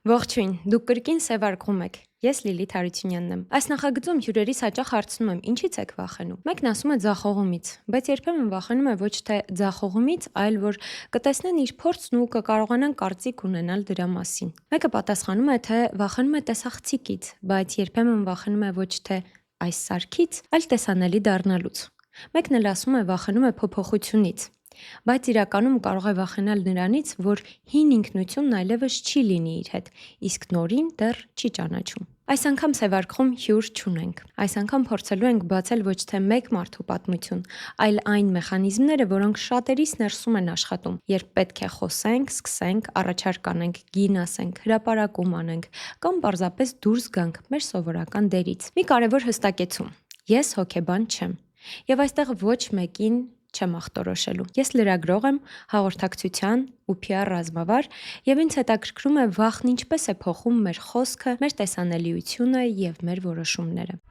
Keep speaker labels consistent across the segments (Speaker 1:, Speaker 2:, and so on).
Speaker 1: Ողջույն, դուք կրկին սևարգում եք։ Ես Լիլիթ Հարությունյանն եմ։ Այս նախագծում հյուրերից հաճախ հարցնում եմ, ինչից եք վախենում։ Մեկն ասում է ձախողումից, բայց երբեմն վախենում է ոչ թե ձախողումից, այլ որ կտեսնեն իր փորձն ու կկարողանան կարծիք ունենալ դրա մասին։ Մեկը պատասխանում է, թե վախենում է տեսախցիկից, բայց երբեմն վախենում է ոչ թե այս սարքից, այլ տեսանելի դառնալուց։ Մեկն էլ ասում է, վախենում է փոփոխությունից, բայց իրականում կարող է վախենալ նրանից, որ հին ինքնությունն այլևս չի լինի իր հետ, իսկ նորին դեռ չի ճանաչում։ Այս անգամ սևարգում հյուր չունենք։ Այս անգամ փորձելու ենք բացել ոչ թե մեկ մարդու պատմություն, այլ այն մեխանիզմները, որոնք շատերիս ներսում են աշխատում, երբ պետք է խոսենք, սկսենք, առաջարկ անենք, գին ասենք, հրապարակում անենք, կամ պարզապես դուրս գանք մեր սովորական դերից։ Մի կարևոր հստակեցում. ես հոգեբան չեմ, եւ այստեղ ոչ մեկին չեմ ախտորոշելու։ Ես լրագրող եմ, հաղորդակցության ու PR ռազմավար, եւ ինձ հետաքրքրում է վախն ինչպես է փոխում մեր խոսքը, մեր տեսանելիությունը եւ մեր որոշումները։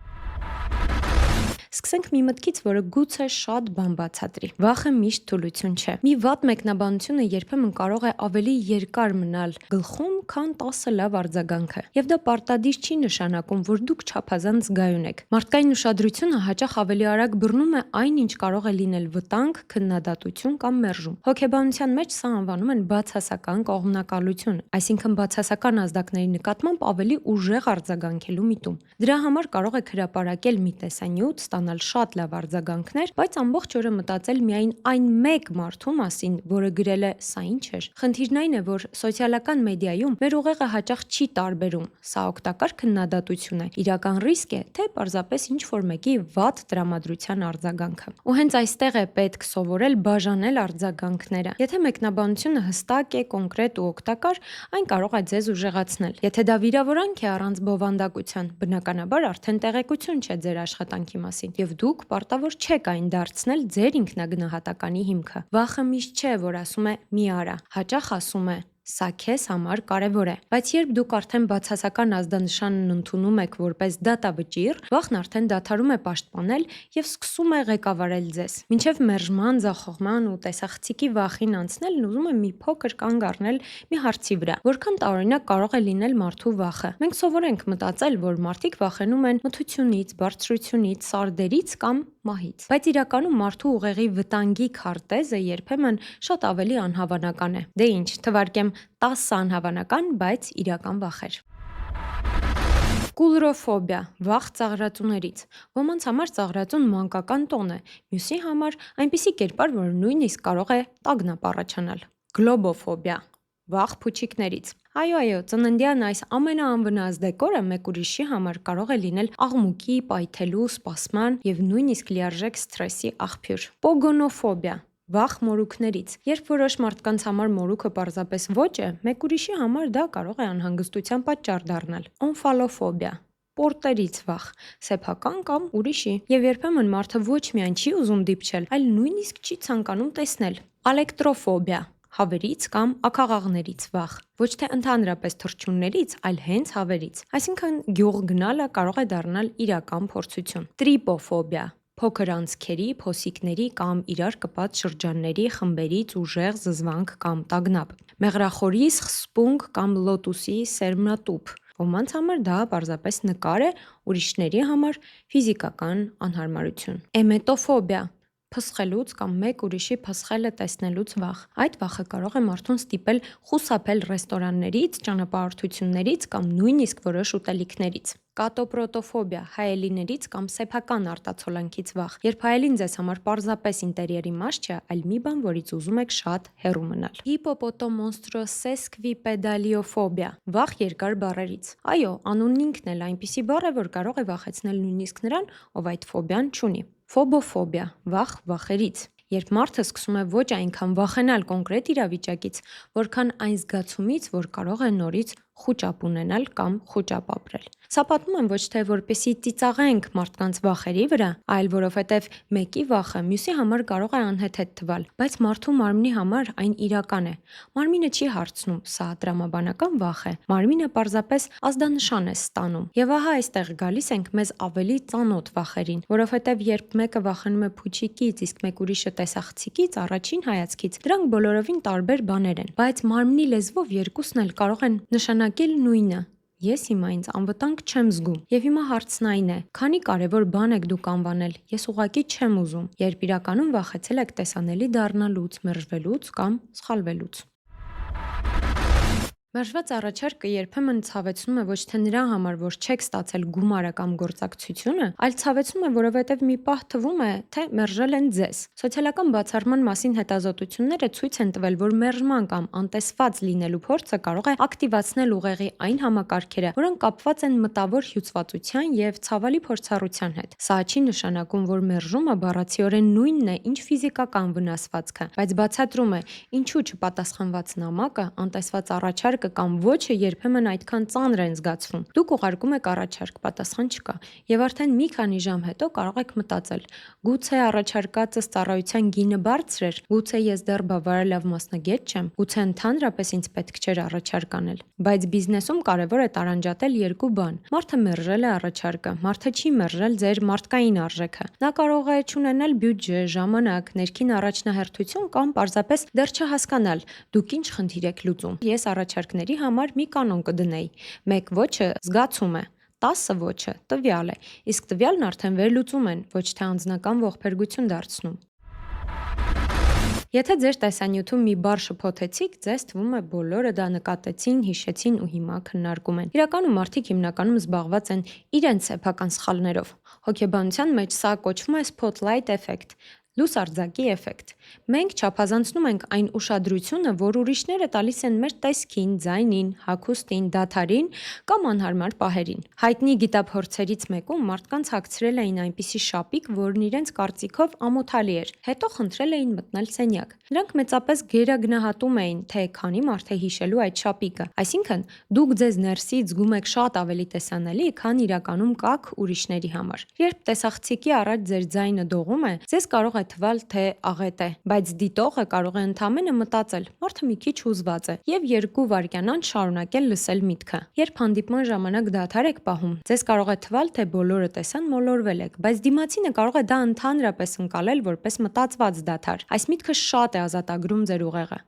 Speaker 1: Սկսենք մի մտքից, որը գուցե շատ բան բացատրի։ Վախը միշտ թուլություն չէ։ Մի վատ մեկնաբանությունը երբեմն կարող է ավելի երկար մնալ գլխում, քան 10 լավ արձագանքը։ Եվ դա պարտադիր չի նշանակում, որ դուք չափազանց զգայուն եք։ Մարդկային ուշադրությունը հաճախ ավելի արագ բռնում է այն, ինչ կարող է լինել վտանգ, քննադատություն կամ մերժում։ Հոգեբանության մեջ սա անվանում են բացասական կողմնակալություն, այսինքն բացասական ազդակների նկատմամբ ավելի ուժեղ արձագանքելու միտում։ Դրա համար կարող եք հրապարակել մի տեսանյութ, ստանալ շատ լավ արձագանքներ, բայց ամբողջ օրը մտածել միայն այն մեկ մարդու մասին, որը գրել է «Սա ինչ էր»։ Խնդիրն այն է, որ սոցիալական մեդիայում մեր ուղեղը հաճախ չի տարբերում, սա օգտակար քննադատություն է, իրական ռիսկ է, թե պարզապես ինչ-որ մեկի վատ տրամադրության արձագանքը։ Ու հենց այստեղ է պետք սովորել բաժանել արձագանքները։ Եթե մեկնաբանությունը հստակ է, կոնկրետ ու օգտակար, այն կարող է ձեզ ուժեղացնել։ Եթե դա վիրավորանք է առանց բովանդակության, բնականաբար արդեն տեղեկություն չէ ձեր աշխատանքի մասին, եւ դուք պարտավոր չեք այն դարձնել ձեր ինքնագնահատականի հիմքը։ Վախը միշտ չէ, որ ասում է՝ մի արա, հաճախ ասում է՝ սա քեզ համար կարևոր է, բայց երբ դուք արդեն բացասական ազդանշանն ընդունում եք որպես դատավճիռ, վախն արդեն դադարում է պաշտպանել եւ սկսում է ղեկավարել ձեզ։ Մինչեւ մերժման, ձախողման ու տեսախցիկի վախին անցնելն ուզում եմ մի փոքր կանգ առնել մի հարցի վրա. որքան տարօրինակ կարող է լինել մարդու վախը։ Մենք սովորենք մտածել, որ մարդիկ վախենում են մթությունից, բարձրությունից, սարդերից կամ մահից, բայց իրականում մարդու ուղեղի վտանգի քարտեզը երբեմն շատ ավելի անհավանական է։ Դե ինչ, թվարկեմ 10 անհավանական, բայց իրական վախեր։ Կուլրոֆոբիա, վախ ծաղրածուներից։ Ոմանց համար ծաղրածուն մանկական տոն է, մյուսի համար այնպիսի կերպար, որ նույնիսկ կարող է տագնապ առաջանալ։ Գլոբոֆոբիա, վախ փուչիկներից։ Այո, ծննդյան այս ամենաանվնաս դեկորը մեկ ուրիշի համար կարող է լինել աղմուկի, պայթելու, սպասման եւ նույնիսկ լիարժեք սթրեսի աղբյուր։ Պոգոնոֆոբիա, վախ մորուքներից։ Երբ որոշ մարդկանց համար մորուքը պարզապես ոչ է, մեկ ուրիշի համար դա կարող է անհանգստության պատճառ դառնալ։ Օնֆալոֆոբիա, պորտերից վախ, սեփական կամ ուրիշի։ Եվ երբեմն մարդը ոչ միայն չի ուզում դիպչել, այլ նույնիսկ չի ցանկանում տեսնել։ Ալեկտրոֆոբիա, հավերից կամ աքաղաղներից վախ, ոչ թե ընդհանրապես թռչուններից, այլ հենց հավերից։ Այսինքն գյուղ գնալը կարող է դառնալ իրական փորձություն։ Տրիպոֆոբիա, փոքր անցքերի, փոսիկների կամ իրար կպած շրջանների խմբերից ուժեղ զզվանք կամ տագնապ։ Մեղրախորի, սպունգ կամ լոտուսի սերմնատուփ։ Ոմանց համար դա պարզապես նկար է, ուրիշների համար ֆիզիկական անհարմարություն։ Էմետոֆոբիա, փսխելուց կամ մեկ ուրիշի փսխելը տեսնելուց վախ։ Այդ վախը կարող է մարդուն ստիպել խուսափել ռեստորաններից, ճանապարհորդություններից կամ նույնիսկ որոշ ուտելիքներից։ Կատոպրոտոֆոբիա, հայելիներից կամ սեփական արտացոլանքից վախ։ Երբ հայելին ձեզ համար պարզապես ինտերիերի մաս չէ, այլ մի բան, որից ուզում եք շատ հեռու մնալ։ Հիպոպոտոմոնստրոսեսկվիպեդալիոֆոբիա, վախ երկար բառերից։ Այո, անունն ինքն էլ այնպիսի բառ է, որ կարող է վախեցնել նույնիսկ նրան, ով այդ ֆոբիան չունի։ Ֆոբոֆոբիա, վախ վախերից։ Երբ մարդը սկսում է ոչ այնքան վախենալ կոնկրետ իրավիճակից, որքան այն զգացումից, որ կարող է նորից խուճապ ունենալ կամ խուճապ ապրել։ Սա պատմում եմ ոչ թե որպեսզի ծիծաղենք մարդկանց վախերի վրա, այլ որովհետև մեկի վախը մյուսի համար կարող է անհեթեթ թվալ, բայց մարդու մարմնի համար այն իրական է։ Մարմինը չի հարցնում՝ սա տրամաբանական վախ է, մարմինը պարզապես ազդանշան է ստանում։ Եվ ահա այստեղ գալիս ենք մեզ ավելի ծանոթ վախերին, որովհետև երբ մեկը վախենում է փուչիկից, իսկ մեկ ուրիշը տեսախցիկից, առաջին հայացքից դրանք բոլորովին տարբեր բաներ են, բայց մարմնի լեզվով երկուսն էլ կարող են նշանակել Շարունակել նույնը։ Ես հիմա ինձ անվտանգ չեմ զգում։ Եվ հիմա հարցն այն է, քանի կարևոր բան եք դուք անվանել, ես ուղղակի չեմ ուզում, երբ իրականում վախեցել եք տեսանելի դառնալուց, մերժվելուց կամ սխալվելուց։ Մերժված առաջարկը երբեմն ցավեցնում է ոչ թե նրա համար, որ չեք ստացել գումարը կամ գործակցությունը, այլ ցավեցնում է, որովհետև մի պահ թվում է, թե մերժել են ձեզ։ Սոցիալական բացառման մասին հետազոտությունները ցույց են տվել, որ մերժման կամ անտեսված լինելու փորձը կարող է ակտիվացնել ուղեղի այն համակարգերը, որոնք կապված են մտավոր հյուծվածության եւ ցավալի փորձառության հետ։ Սա չի նշանակում, որ մերժումը բառացիորեն նույնն է, ինչ ֆիզիկական վնասվածքը, բայց բացատրում է, ինչու չպատասխանված նամակը, անտեսված առաջարկը կամ ոչը երբեմն այդքան ծանր են զգացվում։ Դուք ուղարկում եք առաջարկ, պատասխան չկա, եւ արդեն մի քանի ժամ հետո կարող եք մտածել. գուցե առաջարկածս ծառայության գինը բարձր էր, գուցե ես դեռ բավարար լավ մասնագետ չեմ, գուցե ընդհանրապես ինձ պետք չէր առաջարկ անել։ Բայց բիզնեսում կարևոր է տարանջատել երկու բան։ Մարդը մերժել է առաջարկը, մարդը չի մերժել ձեր մարդկային արժեքը։ Նա կարող է չունենալ բյուջե, ժամանակ, ներքին առաջնահերթություն կամ պարզապես դեռ չհասկանալ դուք ինչ խնդիր եք լուծում։ Ես առաջարկների համար մի կանոն կդնեի. 1 ոչը զգացում է, 10 ոչը տվյալ է, իսկ տվյալն արդեն վերլուծում են, ոչ թե անձնական ողբերգություն դարձնում։ Եթե ձեր տեսանյութում մի բառ շփոթեցիք, ձեզ թվում է բոլորը դա նկատեցին, հիշեցին ու հիմա քննարկում են։ Իրականում մարդիկ հիմնականում զբաղված են իրենց սեփական սխալներով։ Հոգեբանության մեջ սա կոչվում է spotlight effect, լուսարձակի էֆեկտ։ Մենք չափազանցնում ենք այն ուշադրությունը, որ ուրիշները տալիս են մեր տեսքին, ձայնին, հագուստին, դադարին կամ անհարմար պահերին։ Հայտնի գիտափորձերից մեկում մարդկանց հագցրել էին այնպիսի շապիկ, որն իրենց կարծիքով ամոթալի էր, հետո խնդրել էին մտնել սենյակ։ Նրանք մեծապես գերագնահատում էին, թե քանի մարդ է հիշելու այդ շապիկը։ Այսինքն, դուք ձեզ ներսից զգում եք շատ ավելի տեսանելի, քան իրականում կաք ուրիշների համար։ Երբ տեսախցիկի առաջ ձեր ձայնը դողում է, ձեզ կարող է թվալ, թե աղետ է, բայց դիտողը կարող է ընդամենը մտածել. մարդը մի քիչ հուզված է եւ 2 վայրկյան անց շարունակել լսել միտքը։ Երբ հանդիպման ժամանակ դադար եք պահում, ձեզ կարող է թվալ, թե բոլորը տեսան, մոլորվել եք, բայց դիմացինը կարող է դա ընդհանրապես ընկալել որպես մտածված դադար։ Այս միտքը շատ է ազատագրում ձեր ուղեղը։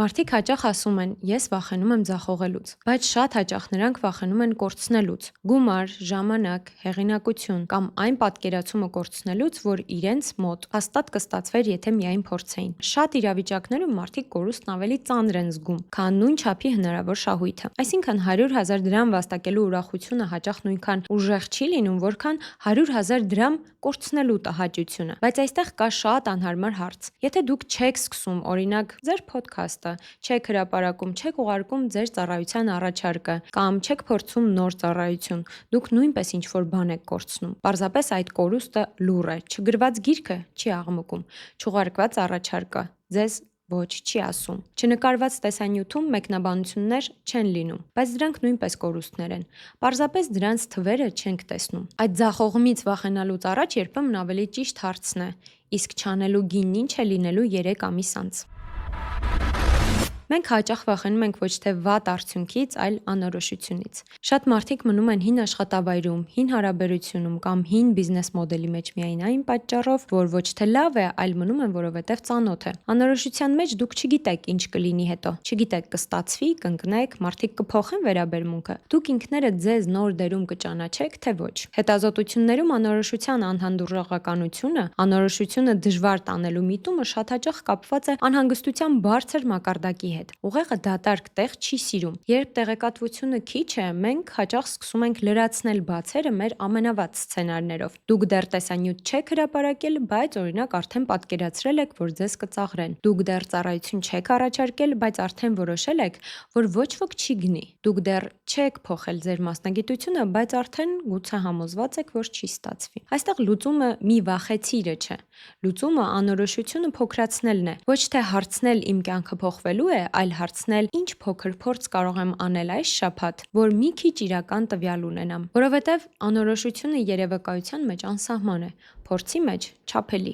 Speaker 1: Մարդիկ հաճախ ասում են, ես վախենում եմ ձախողելուց, բայց շատ հաճախ նրանք վախենում են կորցնելուց, գումար, ժամանակ, հեղինակություն կամ այն պատկերացումը կորցնելուց, որ իրենց մոտ հաստատ կստացվեր, եթե միայն փորձեին։ Շատ իրավիճակներում մարդիկ կորուստն ավելի ծանր են զգում, քան նույն չափի հնարավոր շահույթը։ Այսինքն 100,000 դրամ վաստակելու ուրախությունը հաճախ նույնքան ուժեղ չի լինում, որքան 100,000 դրամ կորցնելու տհաճությունը։ Բայց այստեղ կա շատ անհարմար հարց։ Եթե դուք չեք սկսում, օրինակ, ձեր podcast-ը, չեք հրապարակում, չեք ուղարկում ձեր ծառայության առաջարկը կամ չեք փորձում նոր ծառայություն, դուք նույնպես ինչ-որ բան եք կորցնում։ Պարզապես այդ կորուստը լուռ է, չգրված գիրքը չի աղմկում, չուղարկված առաջարկը ձեզ ոչ չի ասում։ Չնկարված տեսանյութում մեկնաբանություններ չեն լինում, բայց դրանք նույնպես կորուստներ են։ Պարզապես դրանց թվերը չենք տեսնում։ Այդ ձախողումից վախենալուց առաջ երբեմն ավելի ճիշտ հարցն է. իսկ չանելու գինն ինչ է լինելու 3 ամիս անց։ Մենք հաճախ վախենում ենք ոչ թե վատ արդյունքից, այլ անորոշությունից։ Շատ մարդիկ մնում են հին աշխատավայրում, հին հարաբերությունում կամ հին բիզնես մոդելի մեջ միայն այն պատճառով, որ ոչ թե լավ է, այլ մնում են, որովհետև ծանոթ է։ Անորոշության մեջ դուք չգիտեք ինչ կլինի հետո, չգիտեք կստացվի, կընկնեք, մարդիկ կփոխեն վերաբերմունքը, դուք ինքներդ ձեզ նոր դերում կճանաչեք, թե ոչ։ Հետազոտություններում անորոշության անհանդուրժողականությունը, անորոշությունը դժվար տանելու միտումը շատ հաճախ կապված է անհանգստության բարձր մակարդակի հետ։ Ուղեղը դատարկ տեղ չի սիրում։ Երբ տեղեկատվությունը քիչ է, մենք հաճախ սկսում ենք լրացնել բացերը մեր ամենավատ սցենարներով։ Դուք դեռ տեսանյութ չեք հրապարակել, բայց օրինակ արդեն պատկերացրել եք, որ ձեզ կծաղրեն։ Դուք դեռ ծառայություն չեք առաջարկել, բայց արդեն որոշել եք, որ ոչ ոք չի գնի։ Դուք դեռ չեք փոխել ձեր մասնագիտությունը, բայց արդեն գուցե համոզված եք, որ չի ստացվի։ Այստեղ լուծումը մի վախեցիրը չէ։ Լուծումը անորոշությունը փոքրացնելն է։ Ոչ թե հարցնել իմ կյանքը փոխվելու է, այլ հարցնել ինչ փոքր փորձ կարող եմ անել այս շաբաթ, որ մի քիչ իրական տվյալ ունենամ, որովհետև անորոշությունը երևակայության մեջ անսահման է, փորձի մեջ չափելի։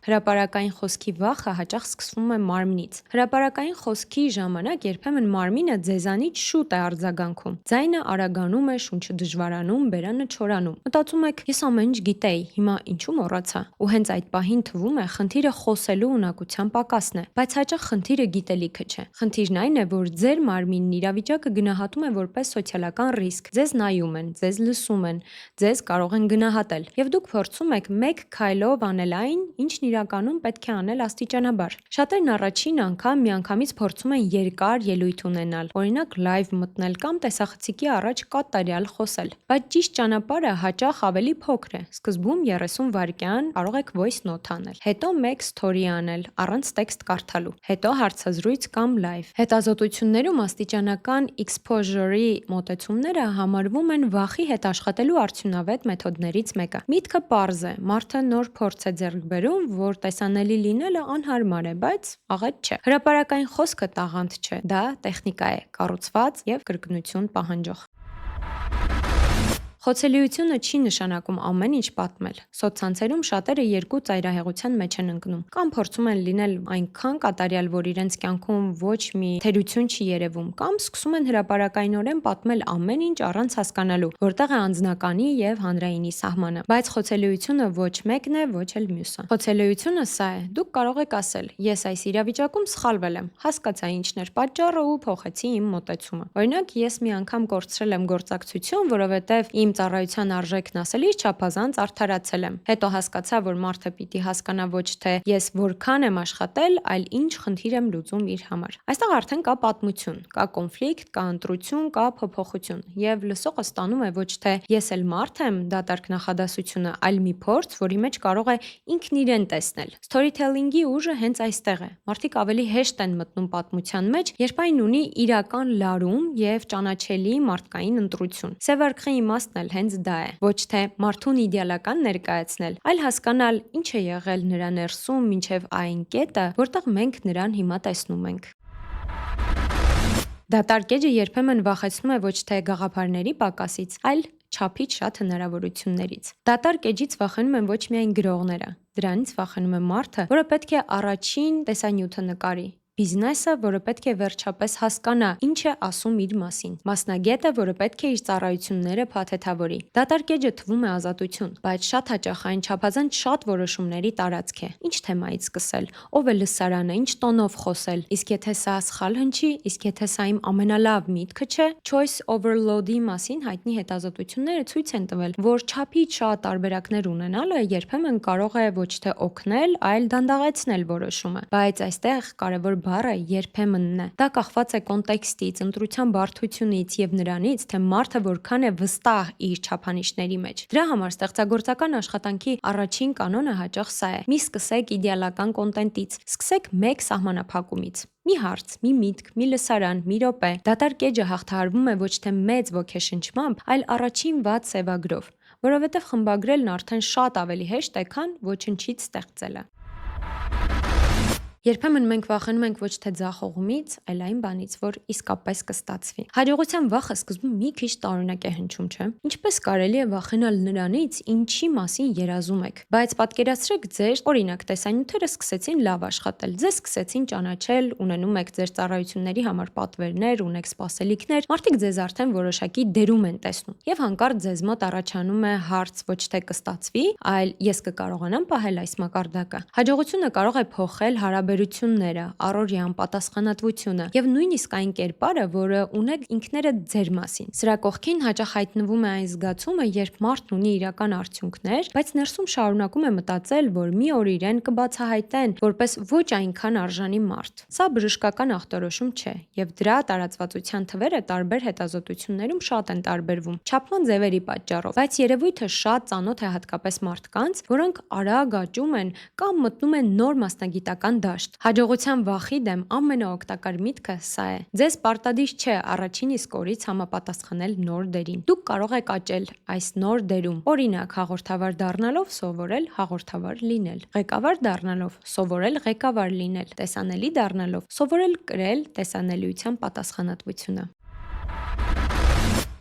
Speaker 1: Հրապարակային խոսքի վախը հաճախ սկսվում է մարմնից։ Հրապարակային խոսքի ժամանակ երբեմն մարմինը ձեզանից շուտ է արձագանքում։ Ձայնը արագանում է, շունչը դժվարանում, բերանը չորանում։ Մտածում եք՝ ես ամեն ինչ գիտեի, հիմա ինչու մոռացա։ Ու հենց այդ պահին թվում է խնդիրը խոսելու ունակության պակասն է, բայց հաճախ խնդիրը գիտելիքը չէ։ Խնդիրն այն է, որ ձեր մարմինն իրավիճակը գնահատում է որպես սոցիալական ռիսկ։ Ձեզ նայում են, ձեզ լսում են, ձեզ կարող են գնահատել, եւ դուք փորձում եք մեկ քայլով անել այն, ինչն իրականում պետք է անել աստիճանաբար։ Շատերն առաջին անգամ միանգամից փորձում են երկար ելույթ ունենալ, օրինակ լայվ մտնել կամ տեսախցիկի առաջ կատարյալ խոսել։ Բայց ճիշտ ճանապարհը հաճախ ավելի փոքր է։ Սկզբում 30 վայրկյան կարող եք voice note անել, հետո մեկ story անել առանց տեքստ կարդալու, հետո հարցազրույց կամ լայվ։ Հետազոտություններում աստիճանական exposure-ի մոտեցումները համարվում են վախի հետ աշխատելու արդյունավետ մեթոդներից մեկը։ Միտքը պարզ է, մարդը նոր փորձ է ձեռք բերում, որ տեսանելի լինելը անհարմար է, բայց աղետ չէ։ Հրապարակային խոսքը տաղանդ չէ, դա տեխնիկա է, կառուցված եւ կրկնություն պահանջող։ Խոցելիությունը չի նշանակում ամեն ինչ պատմել։ Սոցցանցերում շատերը երկու ծայրահեղության մեջ են ընկնում։ Կամ փորձում են լինել այնքան կատարյալ, որ իրենց կյանքում ոչ մի թերություն չի երևում, կամ սկսում են հրապարակայնորեն պատմել ամեն ինչ առանց հասկանալու, որտեղ է անձնականի եւ հանրայինի սահմանը։ Բայց խոցելիությունը ոչ մեկն է, ոչ էլ մյուսը։ Խոցելիությունը սա է. դուք կարող եք ասել. ես այս իրավիճակում սխալվել եմ, հասկացա ինչն էր պատճառը ու փոխեցի իմ մոտեցումը։ Օրինակ, ես մի անգամ կորցրել եմ գործակցություն, որովհետեւ իմ ծառայության արժեքն ասելիս չափազանց արդարացել եմ։ Հետո հասկացա, որ մարդը պիտի հասկանա ոչ թե ես որքան եմ աշխատել, այլ ինչ խնդիր եմ լուծում իր համար։ Այստեղ արդեն կա պատմություն, կա կոնֆլիկտ, կա ընտրություն, կա փոփոխություն, եւ լսողը ստանում է ոչ թե ես էլ մարդ եմ, դատարկ նախադասությունը, այլ մի փորձ, որի մեջ կարող է ինքն իրեն տեսնել։ Storytelling-ի ուժը հենց այստեղ է։ Մարդիկ ավելի հեշտ են մտնում պատմության մեջ, երբ այն ունի իրական լարում եւ ճանաչելի մարդկային ընտրություն։ Սևարքրի իմաստն էլ հենց դա է։ Ոչ թե մարդուն իդեալական ներկայացնել, այլ հասկանալ ինչ է եղել նրա ներսում մինչև այն կետը, որտեղ մենք նրան հիմա տեսնում ենք։ Դատարկ էջը երբեմն վախեցնում է ոչ թե գաղափարների պակասից, այլ չափից շատ հնարավորություններից։ Դատարկ էջից վախենում են ոչ միայն գրողները, դրանից վախենում է մարդը, որը պետք է առաջին տեսանյութը նկարի։ Բիզնեսը, որը պետք է վերջապես հասկանա ինչ է ասում իր մասին։ Մասնագետը, որը պետք է իր ծառայությունները փաթեթավորի։ Դատարկ էջը թվում է ազատություն, բայց շատ հաճախ այն չափազանց շատ որոշումների տարածք է։ Ինչ թեմայից սկսել, ով է լսարանը, ինչ տոնով խոսել, իսկ եթե սա սխալ հնչի, իսկ եթե սա իմ ամենալավ միտքը չէ։ Choice overload-ի մասին հայտնի հետազոտությունները ցույց են տվել, որ չափից շատ տարբերակներ ունենալը երբեմն կարող է ոչ թե օգնել, այլ դանդաղեցնել որոշումը։ Բայց այստեղ կարևոր բառը երբեմնն է։ Դա կախված է կոնտեքստից, ընտրության բարդությունից եւ նրանից, թե մարդը որքան է վստահ իր չափանիշների մեջ։ Դրա համար ստեղծագործական աշխատանքի առաջին կանոնը հաճախ սա է. մի սկսեք իդեալական կոնտենտից, սկսեք մեկ սահմանափակումից։ Մի հարց, մի միտք, մի լսարան, մի րոպե։ Դատարկ էջը հաղթահարվում է ոչ թե մեծ ոգեշնչմամբ, այլ առաջին վատ սևագրով, որովհետև խմբագրելն արդեն շատ ավելի հեշտ է, քան ոչնչից ստեղծելը։ Երբեմն մենք վախենում ենք ոչ թե ձախողումից, այլ այն բանից, որ իսկապես կստացվի։ Հաջողության վախը սկզբում մի քիչ տարօրինակ է հնչում, չէ՞։ Ինչպես կարելի է վախենալ նրանից, ինչի մասին երազում եք։ Բայց պատկերացրեք ձեր, օրինակ, տեսանյութերը սկսեցին լավ աշխատել, ձեզ սկսեցին ճանաչել, ունենում եք ձեր ծառայությունների համար պատվերներ, ունեք սպասելիքներ, մարդիկ ձեզ արդեն որոշակի դերում են տեսնում։ Եվ հանկարծ ձեզ մոտ առաջանում է հարց ոչ թե կստացվի, այլ ես կկարողանամ պահել այս մակարդակը։ Հաջողությունը կարող է փոխել հարաբերությունները, առօրյան պատասխանատվությունը եւ նույնիսկ այն կերպարը, որը ունեք ինքներդ ձեր մասին։ Սրա կողքին հաճախ հայտնվում է այն զգացումը, երբ մարդն ունի իրական արդյունքներ, բայց ներսում շարունակում է մտածել, որ մի օր իրեն կբացահայտեն որպես ոչ այնքան արժանի մարդ։ Սա բժշկական ախտորոշում չէ, եւ դրա տարածվածության թվերը տարբեր հետազոտություններում շատ են տարբերվում չափման ձևերի պատճառով, բայց երևույթը շատ ծանոթ է հատկապես մարդկանց, որոնք արագ աճում են կամ մտնում են նոր մասնագիտական դաշտ։ Հաջողության վախի դեմ ամենաօգտակար միտքը սա է. ձեզ պարտադիր չէ առաջին իսկ օրից համապատասխանել նոր դերին։ Դուք կարող եք աճել այս նոր դերում։ Օրինակ, հաղորդավար դառնալով սովորել հաղորդավար լինել, ղեկավար դառնալով սովորել ղեկավար լինել, տեսանելի դառնալով սովորել կրել տեսանելիության պատասխանատվությունը։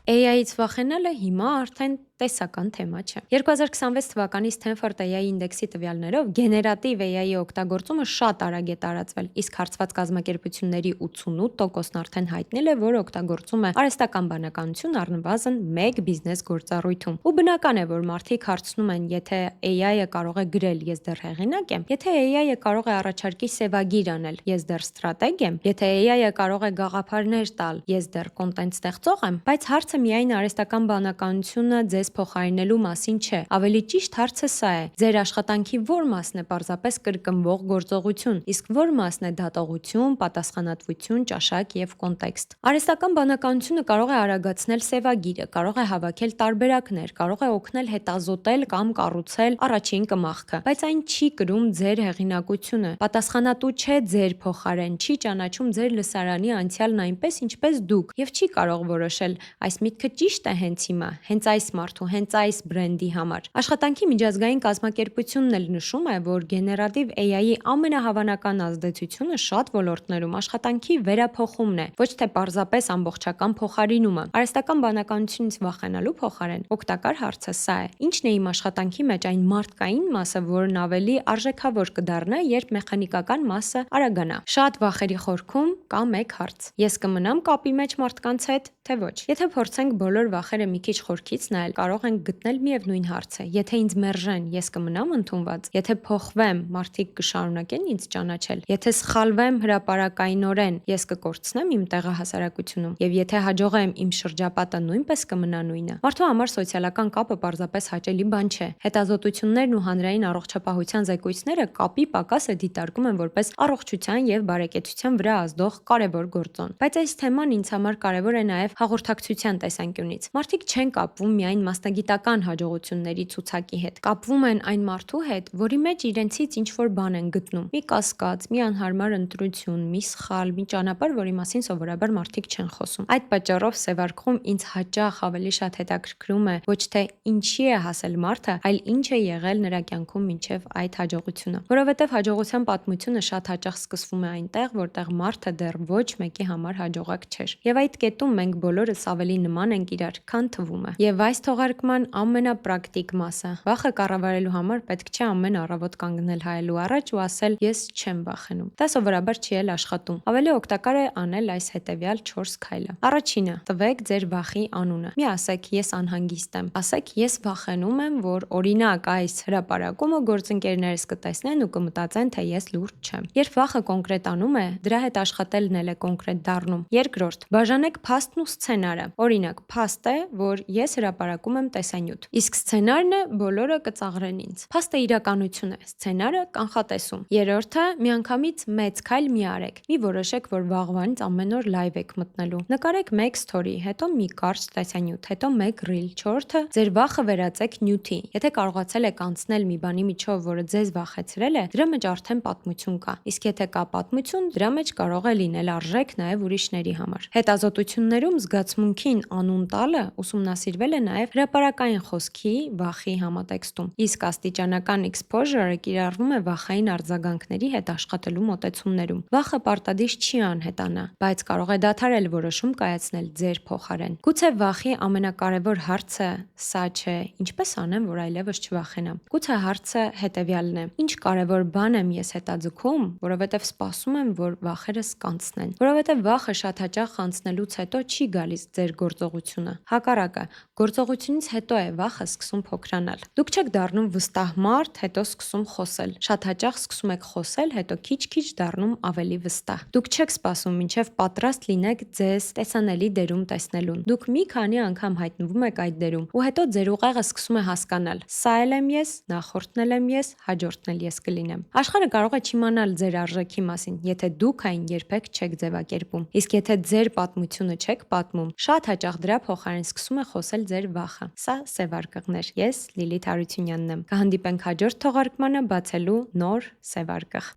Speaker 1: AI-ից վախենալը հիմա արդեն տեսական թեմա չէ։ 2026 թվականի Stanford AI ինդեքսի տվյալներով գեներատիվ AI-ի օգտագործումը շատ արագ է տարածվել, իսկ հարցված կազմակերպությունների 88%-ն արդեն հայտնել է, որ օգտագործում է արհեստական բանականություն առնվազն 1 բիզնես գործառույթում։ Ու բնական է, որ մարդիկ հարցնում են, եթե AI-ը կարող է գրել, ես դեռ հեղինակ եմ, եթե AI-ը կարող է առաջարկի սևագիր անել, ես դեռ ստրատեգ եմ, եթե AI-ը կարող է գաղափարներ տալ, ես դեռ կոնտենտ ստեղծող եմ, բայց հարցը միայն արհեստական բանականությունը ձեզ փոխարինելու մասին չէ։ Ավելի ճիշտ հարցը սա է. ձեր աշխատանքի ո՞ր մասն է պարզապես կրկնվող գործողություն, իսկ ո՞ր մասն է դատողություն, պատասխանատվություն, ճաշակ եւ կոնտեքստ։ Արհեստական բանականությունը կարող է արագացնել սևագիրը, կարող է հավաքել տարբերակներ, կարող է օգնել հետազոտել կամ կառուցել առաջին կմախքը, բայց այն չի կրում ձեր հեղինակությունը, պատասխանատու չէ ձեր փոխարեն, չի ճանաչում ձեր լսարանի անցյալն այնպես, ինչպես դուք, եւ չի կարող որոշել այս միտքը ճիշտ է հենց հիմա, հենց այս մարդու, հենց այս բրենդի համար։ Աշխատանքի միջազգային կազմակերպությունն էլ նշում է, որ գեներատիվ AI-ի ամենահավանական ազդեցությունը շատ ոլորտներում աշխատանքի վերափոխումն է, ոչ թե պարզապես ամբողջական փոխարինումը։ Արհեստական բանականությունից վախենալու փոխարեն օգտակար հարցը սա է. ի՞նչն է իմ աշխատանքի մեջ այն մարդկային մասը, որն ավելի արժեքավոր կդառնա, երբ մեխանիկական մասը արագանա։ Շատ վախերի խորքում կա մեկ հարց. ես կմնամ կապի մեջ մարդկանց հետ, թե ոչ։ Եթե փորձենք բոլոր վախերը մի քիչ խորքից նայել, կարող ենք գտնել միևնույն հարցը. եթե ինձ մերժեն, ես կմնամ ընդունված, եթե փոխվեմ, մարդիկ կշարունակեն ինձ ճանաչել, եթե սխալվեմ հրապարակայնորեն, ես կկորցնեմ իմ տեղը հասարակությունում, եւ եթե հաջողեմ, իմ շրջապատը նույնպես կմնա նույնը։ Մարդու համար սոցիալական կապը պարզապես հաճելի բան չէ։ Հետազոտություններն ու հանրային առողջապահության զեկույցները կապի պակասը դիտարկում են որպես առողջության եւ բարեկեցության վրա ազդող կարևոր գործոն։ Բայց այս թեման ինձ համար կարևոր է նաեւ հաղորդակցության տեսանկյունից։ Մարդիկ չեն կապվում միայն մասնագիտական հաջողությունների ցուցակի հետ, կապվում են այն մարդու հետ, որի մեջ իրենցից ինչ-որ բան են գտնում՝ մի կասկած, մի անհարմար ընտրություն, մի սխալ, մի ճանապարհ, որի մասին սովորաբար մարդիկ չեն խոսում։ Այդ պատճառով սևարկղում ինձ հաճախ ավելի շատ հետաքրքրում է ոչ թե ինչի է հասել մարդը, այլ ինչ է եղել նրա կյանքում մինչև այդ հաջողությունը։ Որովհետև հաջողության պատմությունը շատ հաճախ սկսվում է այնտեղ, որտեղ մարդը դեռ ոչ մեկի համար հաջողակ չէր։ Եվ այդ կետում մենք բոլորս ավելի նման ենք իրար, քան թվում է։ Եվ այս թողարկման ամենապրակտիկ մասը՝ վախը կառավարելու համար պետք չէ ամեն առավոտ կանգնել հայելու առաջ ու ասել ես չեմ վախենում։ Դա սովորաբար չի էլ աշխատում։ Ավելի օգտակար է անել այս հետևյալ 4 քայլը։ Առաջինը՝ տվեք ձեր վախի անունը։ Մի ասեք ես անհանգիստ եմ, ասեք ես վախենում եմ, որ օրինակ այս հրապարակումը գործընկերներս կտեսնեն ու կմտածեն, թե ես լուրջ չեմ։ Երբ վախը կոնկրետանում է, դրա հետ աշխատելն էլ է կոնկրետ դառնում։ Երկրորդ՝ բաժանեք փաստն ու սցենարը։ Օրինակ, փաստ է, որ ես հրապարակում եմ տեսանյութ, իսկ սցենարն է բոլորը կծաղրեն ինձ։ Փաստը իրականություն է, սցենարը կանխատեսում։ Երրորդը՝ միանգամից մեծ քայլ մի արեք։ Մի որոշեք, որ վաղվանից ամեն օր լայվ եք մտնելու։ Նկարեք մեկ սթորի, հետո մի կարճ տեսանյութ, հետո մեկ ռիլ։ Չորրորդը՝ ձեր վախը վերածեք նյութի։ Եթե կարողացել եք անցնել մի բանի միջով, որը ձեզ վախեցրել է, դրա մեջ արդեն պատմություն կա։ Իսկ եթե կա պատմություն, դրա մեջ կարող է լինել արժեք նաև ուրիշների համար։ Հետազոտություններում զգացմունքին անուն տալը ուսումնասիրվել է նաև հրապարակային խոսքի վախի համատեքստում։ Իսկ աստիճանական exposure-ը կիրառվում է վախային արձագանքների հետ աշխատելու մոտեցումներում։ Վախը պարտադիր չի անհետանա, բայց կարող է դադարել որոշում կայացնել ձեր փոխարեն։ Գուցե վախի ամենակարևոր հարցը սա չէ, ինչպես անեմ, որ այլևս չվախենամ։ Գուցե հարցը հետևյալն է. ինչ կարևոր բան եմ ես հետաձգում, որովհետև սպասում եմ, որ վախերս կանցնեն։ Որովհետև վախը շատ հաճախ անցնելուց հետո չի գալիս ձեր գործողությունը։ Հակառակը, գործողությունից հետո է վախը սկսում փոքրանալ։ Դուք չեք դառնում վստահ մարդ, հետո սկսում խոսել։ Շատ հաճախ սկսում եք խոսել, հետո քիչ-քիչ դառնում ավելի վստահ։ Դուք չեք սպասում, մինչև պատրաստ լինեք ձեզ տեսանելի դերում տեսնելուն։ Դուք մի քանի անգամ հայտնվում եք այդ դերում, ու հետո ձեր ուղեղը սկսում է հասկանալ. սա էլ եմ ես, նախորդն էլ եմ ես, հաջորդն էլ ես կլինեմ։ Աշխարհը կարող է չիմանալ ձեր արժեքի մասին, եթե դուք այն երբեք չեք ձևակերպում։ Իսկ եթե ձեր պատմությունը չեք պատմում, շատ հաճախ դրա փոխարեն սկսում է խոսել ձեր վախը։ Սա Սևարկղն էր։ Ես Լիլիթ Հարությունյանն եմ։ Կհանդիպենք հաջորդ թողարկմանը բացելու նոր Սևարկղ։